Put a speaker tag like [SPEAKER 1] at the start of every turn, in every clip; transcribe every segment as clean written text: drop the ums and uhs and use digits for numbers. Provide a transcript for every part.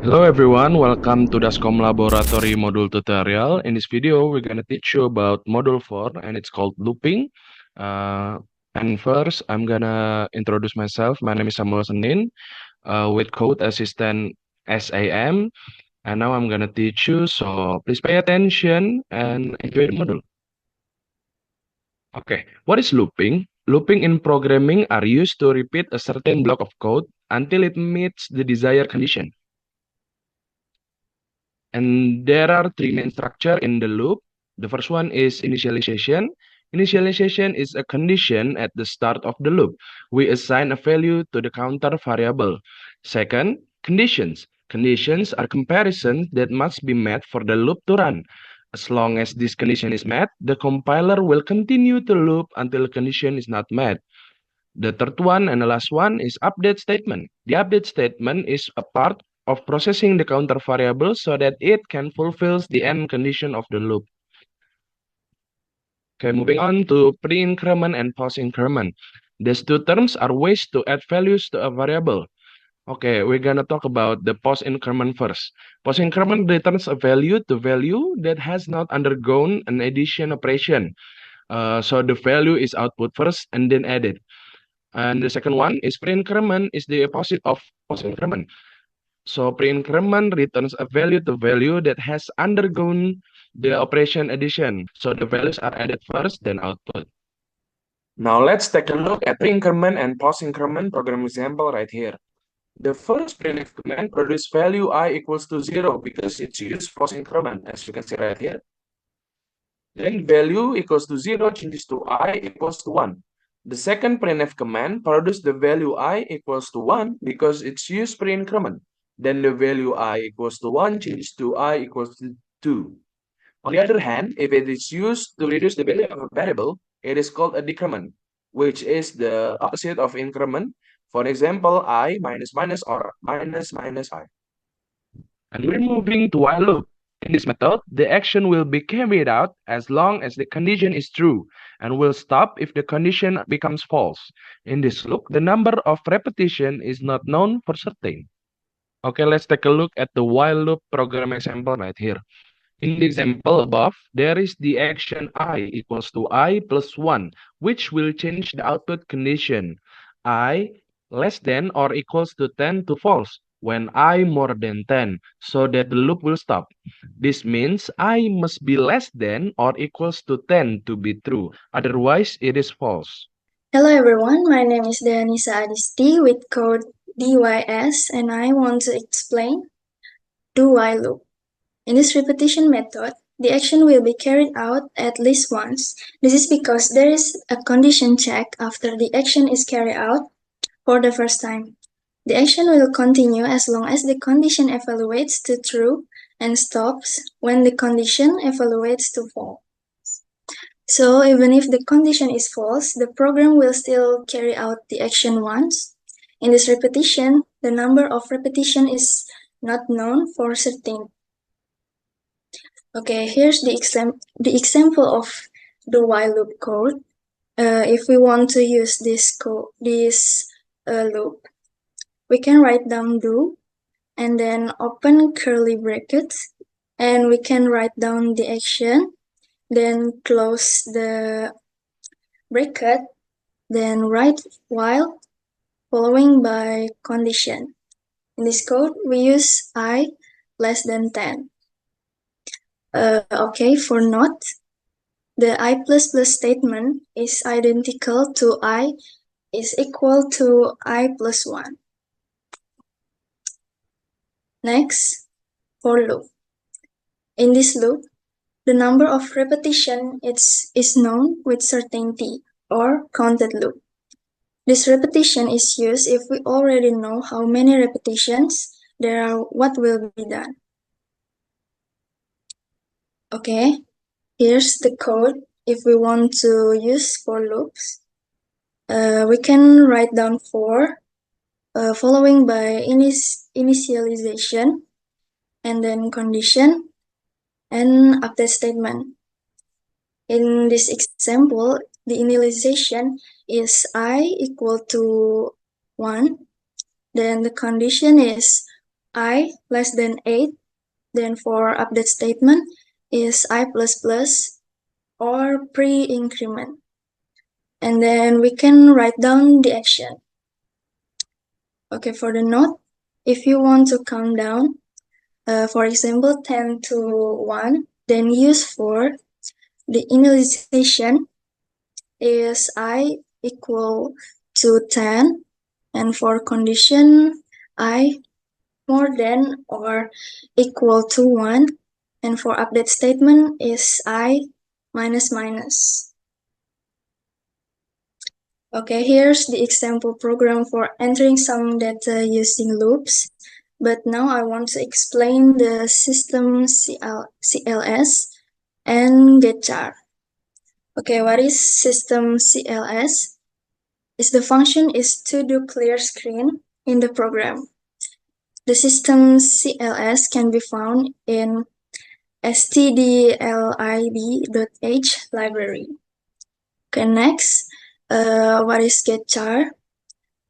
[SPEAKER 1] Hello everyone, welcome to Dascom Laboratory module tutorial. In this video, we're going to teach you about module 4 and it's called looping. Uh, and first, I'm going to introduce myself. My name is Samuel Senin with Code Assistant SAM. And now I'm going to teach you, so please pay attention and enjoy the module. Okay, what is looping? Looping in programming are used to repeat a certain block of code until it meets the desired condition. And there are three main structure in the loop. The first one is initialization. Initialization is a condition at the start of the loop. We assign a value to the counter variable. Second, conditions. Conditions are comparisons that must be met for the loop to run. As long as this condition is met, the compiler will continue to loop until the condition is not met. The third one and the last one is update statement. The update statement is a part of processing the counter variable so that it can fulfill the end condition of the loop. Okay, moving on to pre-increment and post-increment. These two terms are ways to add values to a variable. Okay, we're gonna talk about the post-increment first. Post-increment returns a value to value that has not undergone an addition operation. So the value is output first and then added. And the second one is pre-increment is the opposite of post-increment. So pre-increment returns a value to value that has undergone the operation addition. So the values are added first, then output. Now let's take a look at pre-increment and post-increment program example right here. The first printf command produces value I equals to 0 because it's used post-increment, as you can see right here. Then value equals to 0 changes to I equals to 1. The second printf command produces the value I equals to 1 because it's used pre-increment. Then the value I equals to 1 changes to I equals to 2. On the other hand, if it is used to reduce the value of a variable, it is called a decrement, which is the opposite of increment. For example, I minus minus or minus minus I. And we're moving to while loop. In this method, the action will be carried out as long as the condition is true and will stop if the condition becomes false. In this loop, the number of repetition is not known for certain. Okay, let's take a look at the while loop program example right here. In the example above, there is the action I equals to I plus 1, which will change the output condition I less than or equals to 10 to false when I more than 10, so that the loop will stop. This means I must be less than or equals to 10 to be true, otherwise it is false.
[SPEAKER 2] Hello everyone, my name is Deanisa Adisti with code DYS and I want to explain do while loop. In this repetition method, the action will be carried out at least once. This is because there is a condition check after the action is carried out for the first time. The action will continue as long as the condition evaluates to true and stops when the condition evaluates to false. So even if the condition is false, the program will still carry out the action once. In this repetition, the number of repetition is not known for certain. Okay, here's the example of the while loop code. If we want to use this loop, we can write down do and then open curly brackets, and we can write down the action, then close the bracket, then write while, following by condition. In this code, we use I less than 10. Okay, for not, the I++ statement is identical to I is equal to I plus 1. Next, for loop. In this loop, the number of repetition is known with certainty or counted loop. This repetition is used if we already know how many repetitions there are, what will be done. Okay, here's the code if we want to use for loops. We can write down for, following by initialization, and then condition, and update statement. In this example, the initialization is I equal to 1. Then the condition is I less than 8. Then for update statement is I plus plus or pre-increment. And then we can write down the action. Okay, for the note, if you want to count down, for example, 10 to 1, then use for the initialization is I equal to 10, and for condition I more than or equal to 1, and for update statement is I minus minus. Okay, here's the example program for entering some data using loops. But now I want to explain the system CLS and getchar. Okay, what is system CLS? Is the function is to do clear screen in the program. The system CLS can be found in stdlib.h library. Okay, next, what is getchar?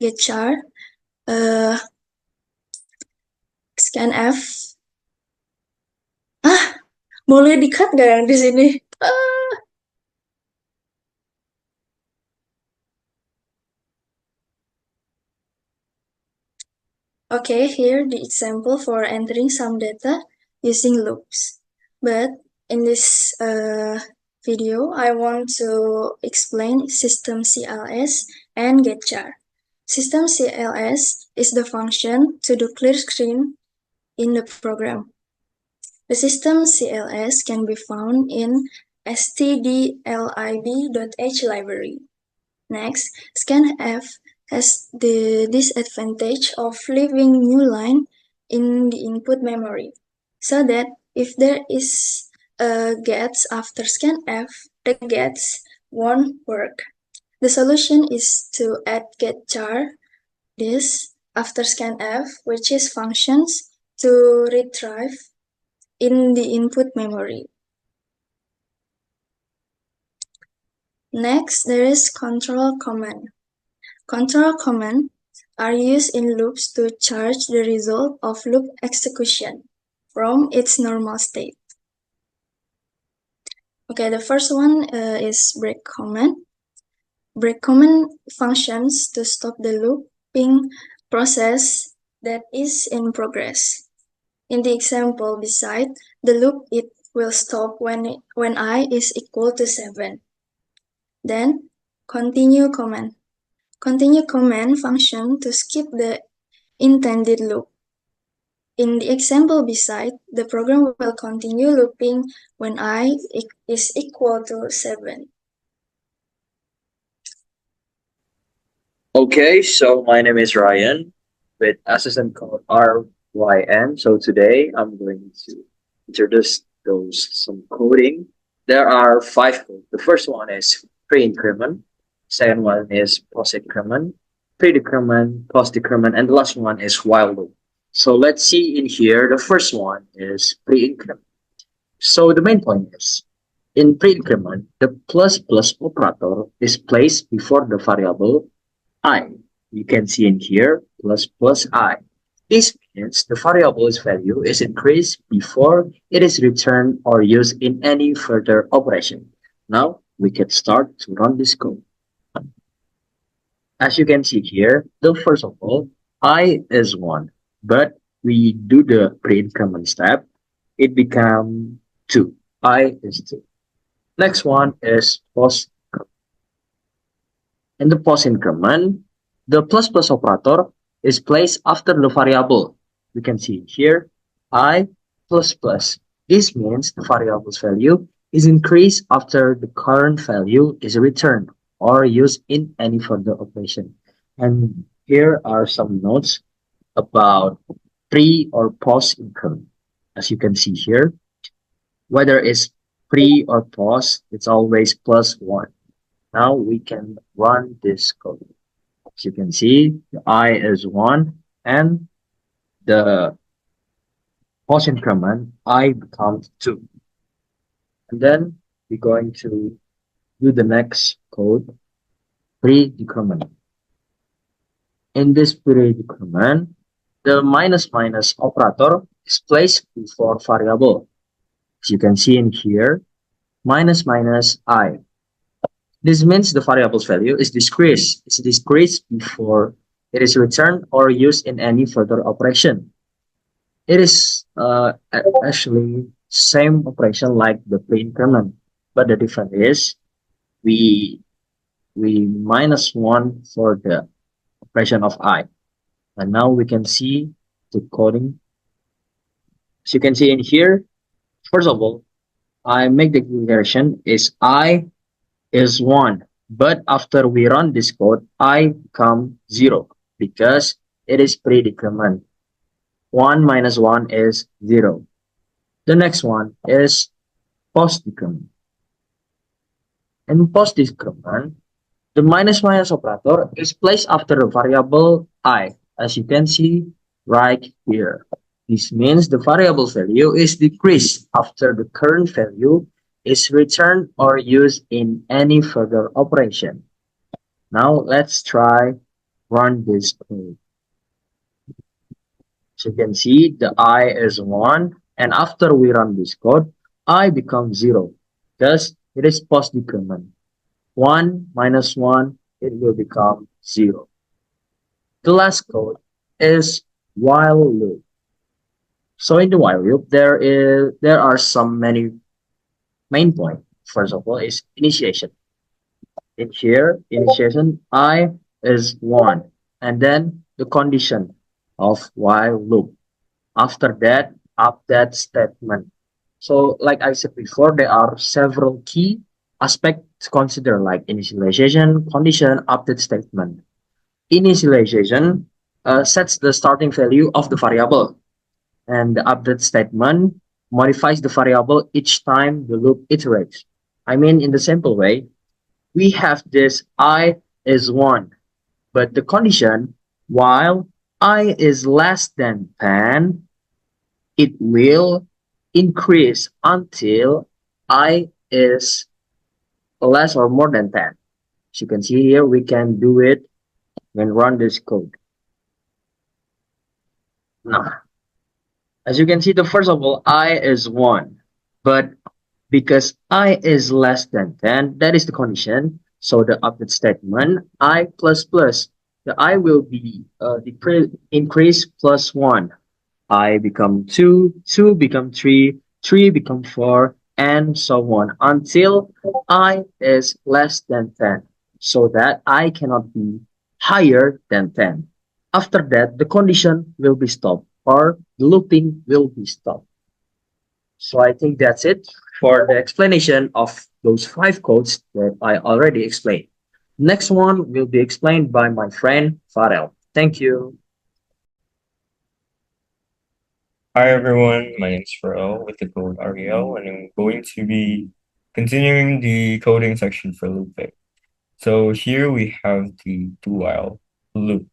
[SPEAKER 2] Getchar, uh, scanf. Ah, boleh di-cut gak yang di sini? Ah. Okay, here the example for entering some data using loops. But in this video, I want to explain system CLS and getchar. System CLS is the function to do clear screen in the program. The system CLS can be found in stdlib.h library. Next, scanf has the disadvantage of leaving new line in the input memory, so that if there is a gets after scanf, the gets won't work. The solution is to add getchar this after scanf, which is functions to retrieve in the input memory. Next, there is control command. Control commands are used in loops to change the result of loop execution from its normal state. Okay, the first one is break command. Break command functions to stop the looping process that is in progress. In the example beside, the loop it will stop when I is equal to 7. Then continue command. Continue command function to skip the intended loop. In the example beside, the program will continue looping when I is equal to 7.
[SPEAKER 3] Okay, so my name is Ryan with assistant code RYN. So today I'm going to introduce those some coding. There are five codes. The first one is pre-increment. Second one is post-increment, pre-decrement, post-decrement, and the last one is while loop. So let's see in here. The first one is pre-increment. So the main point is in pre-increment, the plus plus operator is placed before the variable I. You can see in here plus plus I. This means the variable's value is increased before it is returned or used in any further operation. Now we can start to run this code. As you can see here, the first of all, I is 1, but we do the pre-increment step, it become 2. I is 2. Next one is post. In the post increment, the plus plus operator is placed after the variable. We can see here, I plus plus. This means the variable's value is increased after the current value is returned or used in any further operation. And here are some notes about pre or post increment. As you can see here, whether it's pre or post, it's always plus 1. Now we can run this code. As you can see, the I is 1 and the post increment I becomes 2. And then we're going to do the next code, pre-decrement. In this pre-decrement, the minus minus operator is placed before variable. As you can see in here, minus minus I. This means the variable's value is decreased. It's decreased before it is returned or used in any further operation. It is actually same operation like the pre-increment, but the difference is we we minus one for the operation of I. And now we can see the coding. As you can see in here, first of all, I make the declaration is I is 1. But after we run this code, I become 0 because it is pre-decrement. 1 minus 1 is 0. The next one is post-decrement. In post-decrement, the minus minus operator is placed after the variable I, as you can see right here. This means the variable value is decreased after the current value is returned or used in any further operation. Now let's try run this code. So you can see the I is 1, and after we run this code, I becomes 0. Thus, it is post decrement. 1 minus 1, it will become 0. The last code is while loop. So in the while loop, there are some many main points. First of all is initiation. In here, initiation I is 1, and then the condition of while loop. After that, update statement. So like I said before, there are several key aspects to consider like initialization, condition, update statement. Initialization sets the starting value of the variable, and the update statement modifies the variable each time the loop iterates. I mean, in the simple way, we have this I is 1, but the condition while I is less than 10, it will increase until I is less or more than 10. As you can see here, we can do it when run this code. Now, as you can see, the first of all, I is 1, but because I is less than 10, that is the condition. So the update statement, I plus plus, the I will be increase plus 1. I become 2, 2 become 3, 3 become 4, and so on until I is less than 10, so that I cannot be higher than 10. After that, the condition will be stopped or the looping will be stopped. So I think that's it for the explanation of those 5 codes that I already explained. Next one will be explained by my friend Farel. Thank you.
[SPEAKER 4] Hi everyone, my name is Pharrell with the code Ariel, and I'm going to be continuing the coding section for looping. So here we have the do while loop.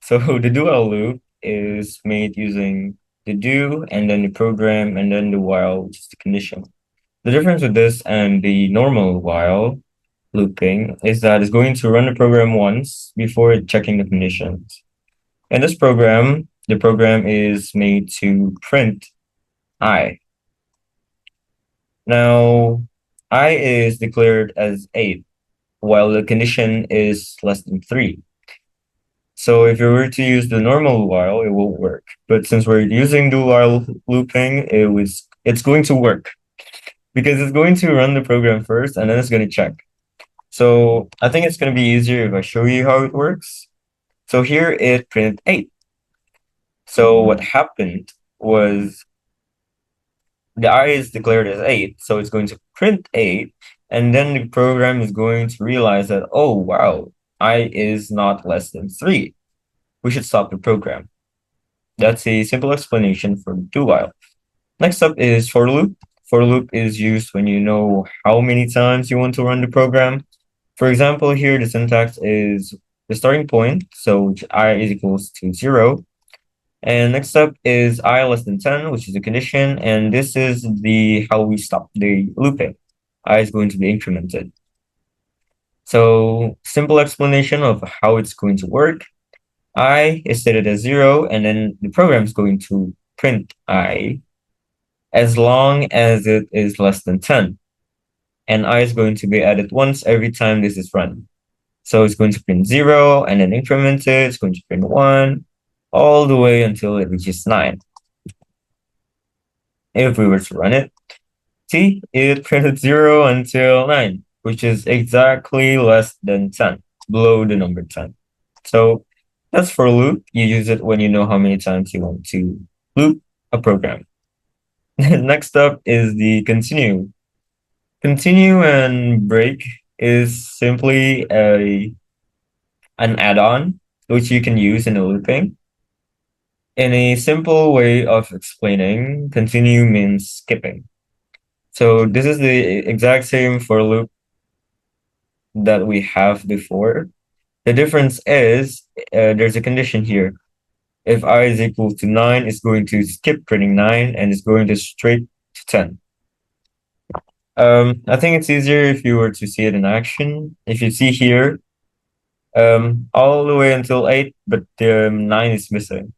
[SPEAKER 4] So the do while loop is made using the do and then the program and then the while, which is the condition. The difference with this and the normal while looping is that it's going to run the program once before checking the conditions. In this program, the program is made to print I. Now, I is declared as 8, while the condition is less than 3. So if you were to use the normal while, it won't work. But since we're using do while looping, it's going to work because it's going to run the program first and then it's going to check. So I think it's going to be easier if I show you how it works. So here it printed 8. So what happened was the I is declared as 8, so it's going to print 8, and then the program is going to realize that, oh wow, I is not less than 3. We should stop the program. That's a simple explanation for do while. Next up is for loop. For loop is used when you know how many times you want to run the program. For example, here the syntax is the starting point, so I is equals to 0. And next up is I less than 10, which is the condition, and this is the how we stop the looping. I is going to be incremented. So simple explanation of how it's going to work. I is stated as 0, and then the program is going to print I as long as it is less than 10. And I is going to be added once every time this is run. So it's going to print 0 and then increment it. It's going to print 1 all the way until it reaches 9. If we were to run it, see, it printed 0 until 9, which is exactly less than 10, below the number 10. So that's for loop. You use it when you know how many times you want to loop a program. Next up is the continue. Continue and break is simply an add-on which you can use in a looping. In a simple way of explaining, continue means skipping. So this is the exact same for loop that we have before. The difference is there's a condition here. If I is equal to 9, it's going to skip printing 9 and it's going to straight to 10. I think it's easier if you were to see it in action. If you see here, all the way until 8, but the 9 is missing.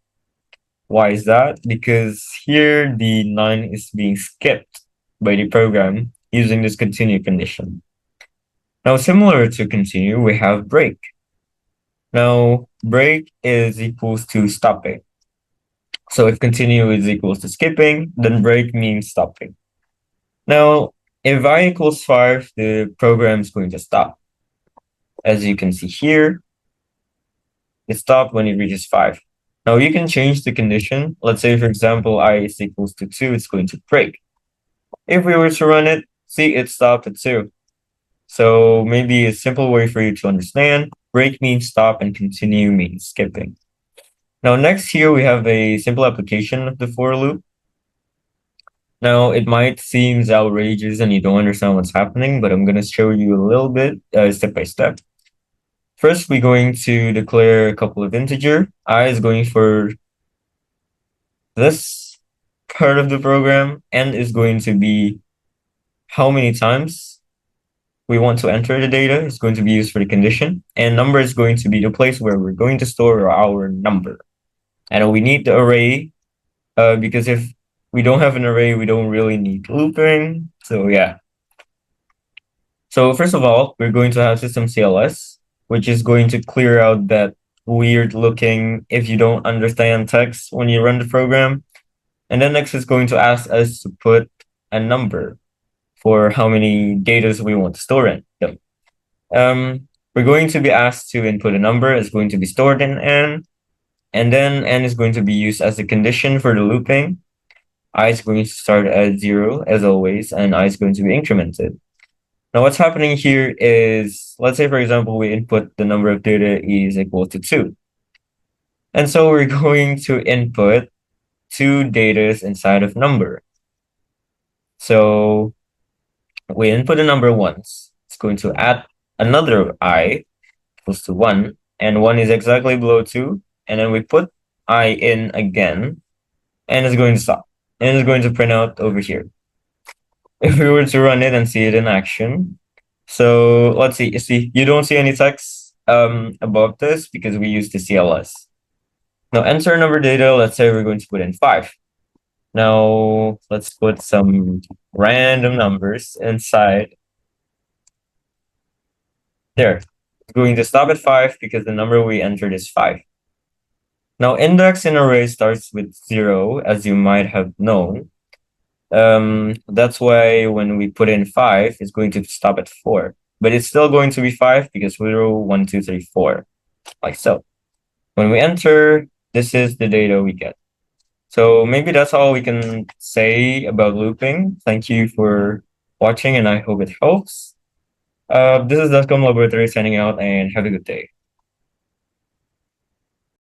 [SPEAKER 4] Why is that? Because here the 9 is being skipped by the program using this continue condition. Now, similar to continue, we have break. Now, break is equals to stopping. So if continue is equals to skipping, then break means stopping. Now, if I equals 5, the program is going to stop. As you can see here, it stopped when it reaches 5. Now you can change the condition. Let's say, for example, I is equals to 2, it's going to break. If we were to run it, see, it stopped at 2. So maybe a simple way for you to understand, break means stop and continue means skipping. Now next here, we have a simple application of the for loop. Now it might seem outrageous and you don't understand what's happening, but I'm going to show you a little bit step by step. First, we're going to declare a couple of integer. I is going for this part of the program. N is going to be how many times we want to enter the data. It's going to be used for the condition. And number is going to be the place where we're going to store our number. And we need the array because if we don't have an array, we don't really need looping. So yeah. So first of all, we're going to have system CLS, which is going to clear out that weird looking if you don't understand text when you run the program. And then next is going to ask us to put a number for how many data we want to store in them. We're going to be asked to input a number. It's going to be stored in N. And then N is going to be used as a condition for the looping. I is going to start at 0 as always, and I is going to be incremented. Now what's happening here is, let's say for example, we input the number of data is equal to 2. And so we're going to input 2 data inside of number. So we input a number once. It's going to add another I equals to 1, and 1 is exactly below 2. And then we put I in again, and it's going to stop. And it's going to print out over here. If we were to run it and see it in action, so let's see, you don't see any text above this because we use the CLS. Now enter number data, let's say we're going to put in 5. Now let's put some random numbers inside. There, it's going to stop at 5 because the number we entered is 5. Now index in array starts with 0, as you might have known. That's why when we put in 5, it's going to stop at 4. But it's still going to be 5 because 0, 1, 2, 3, 4, like so. When we enter, this is the data we get. So maybe that's all we can say about looping. Thank you for watching, and I hope it helps. This is Dotcom Laboratory signing out, and have a good day.